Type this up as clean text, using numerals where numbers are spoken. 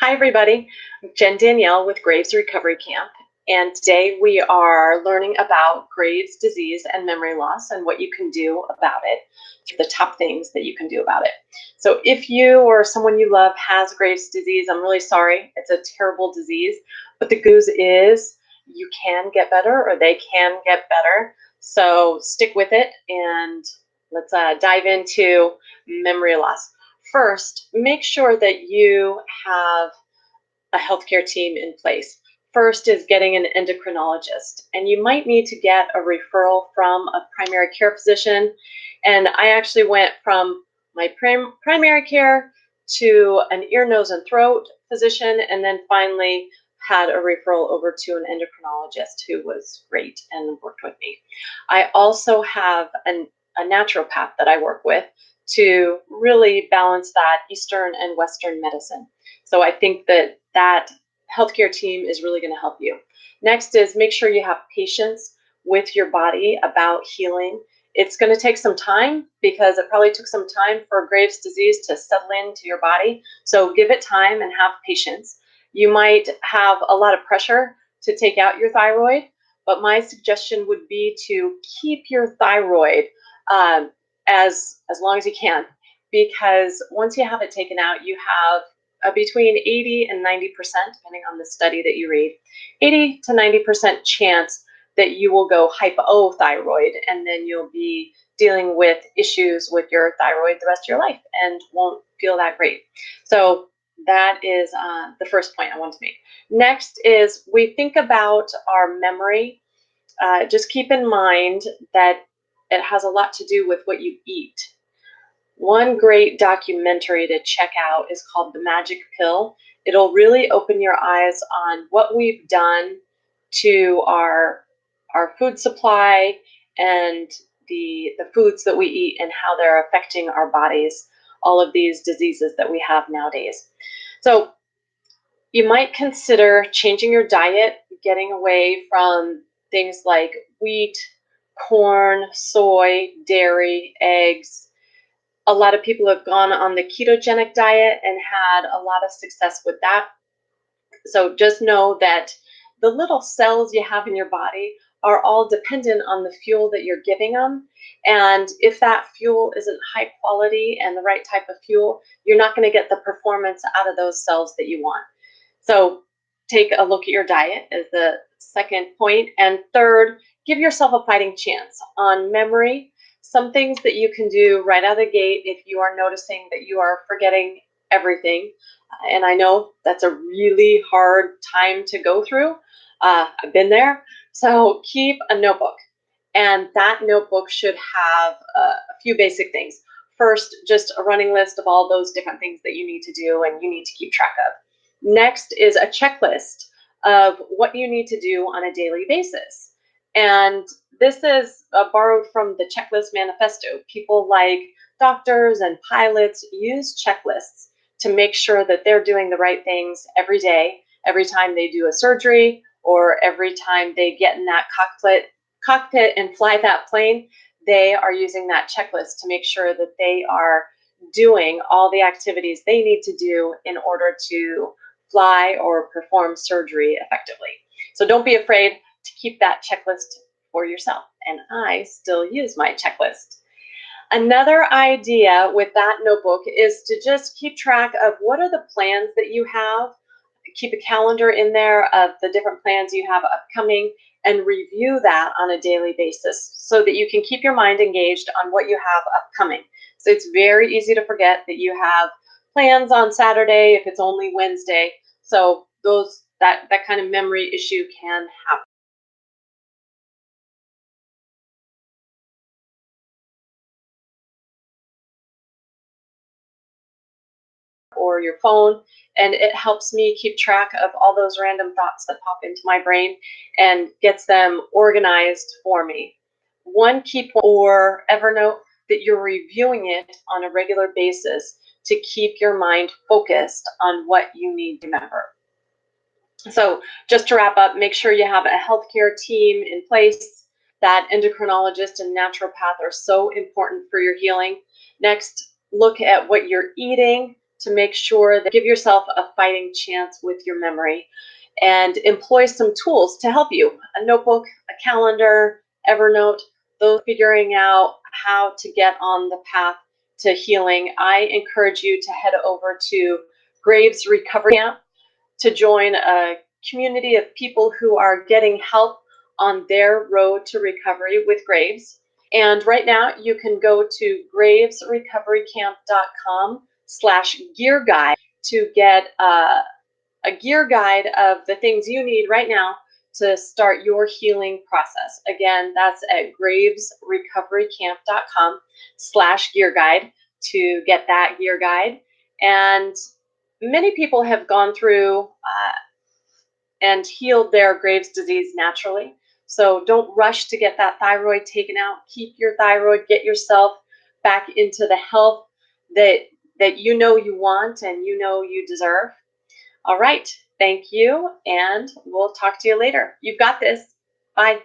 Hi, everybody. I'm Jen Danielle with Graves Recovery Camp, and today we are learning about Graves' disease and memory loss and what you can do about it, the top things that you can do about it. So if you or someone you love has Graves' disease, I'm really sorry. It's a terrible disease, but the good news is you can get better, or they can get better. So stick with it, and let's dive into memory loss. First, make sure that you have a healthcare team in place. First is getting an endocrinologist, and you might need to get a referral from a primary care physician. And I actually went from my primary care to an ear, nose, and throat physician, and then finally had a referral over to an endocrinologist who was great and worked with me. I also have a naturopath that I work with to really balance that Eastern and Western medicine. So I think that healthcare team is really going to help you. Next is make sure you have patience with your body about healing. It's going to take some time because it probably took some time for Graves' disease to settle into your body. So give it time and have patience. You might have a lot of pressure to take out your thyroid, but my suggestion would be to keep your thyroid as long as you can, because once you have it taken out, you have between 80 and 90%, depending on the study that you read, 80 to 90% chance that you will go hypothyroid, and then you'll be dealing with issues with your thyroid the rest of your life and won't feel that great. So that is the first point I want to make. Next is we think about our memory. Just keep in mind that it has a lot to do with what you eat. One great documentary to check out is called The Magic Pill. It'll really open your eyes on what we've done to our food supply and the foods that we eat and how they're affecting our bodies, all of these diseases that we have nowadays. So you might consider changing your diet, getting away from things like wheat, corn, soy, dairy, eggs. A lot of people have gone on the ketogenic diet and had a lot of success with that. So just know that the little cells you have in your body are all dependent on the fuel that you're giving them. And if that fuel isn't high quality and the right type of fuel, you're not going to get the performance out of those cells that you want. So take a look at your diet as the second point. And third, give yourself a fighting chance. On memory, some things that you can do right out of the gate if you are noticing that you are forgetting everything. And I know that's a really hard time to go through. I've been there. So keep a notebook. And that notebook should have a few basic things. First, just a running list of all those different things that you need to do and you need to keep track of. Next is a checklist of what you need to do on a daily basis. And this is borrowed from the Checklist Manifesto. People like doctors and pilots use checklists to make sure that they're doing the right things every day, every time they do a surgery, or every time they get in that cockpit and fly that plane. They are using that checklist to make sure that they are doing all the activities they need to do in order to fly or perform surgery effectively. So don't be afraid to keep that checklist for yourself. And I still use my checklist. Another idea with that notebook is to just keep track of what are the plans that you have. Keep a calendar in there of the different plans you have upcoming and review that on a daily basis so that you can keep your mind engaged on what you have upcoming. So it's very easy to forget that you have plans on Saturday if it's only Wednesday. So that kind of memory issue can happen. Or your phone, and it helps me keep track of all those random thoughts that pop into my brain and gets them organized for me. One key point, or Evernote, that you're reviewing it on a regular basis to keep your mind focused on what you need to remember. So just to wrap up, make sure you have a healthcare team in place. That endocrinologist and naturopath are so important for your healing. Next, look at what you're eating to make sure that give yourself a fighting chance with your memory and employ some tools to help you. A notebook, a calendar, Evernote, those figuring out how to get on the path to healing. I encourage you to head over to Graves Recovery Camp to join a community of people who are getting help on their road to recovery with Graves. And right now you can go to gravesrecoverycamp.com/gear guide to get a gear guide of the things you need right now to start your healing process. Again, that's at gravesrecoverycamp.com/gear guide to get that gear guide. And many people have gone through and healed their Graves' disease naturally. So don't rush to get that thyroid taken out. Keep your thyroid, get yourself back into the health that you know you want and you know you deserve. All right, thank you, and we'll talk to you later. You've got this. Bye.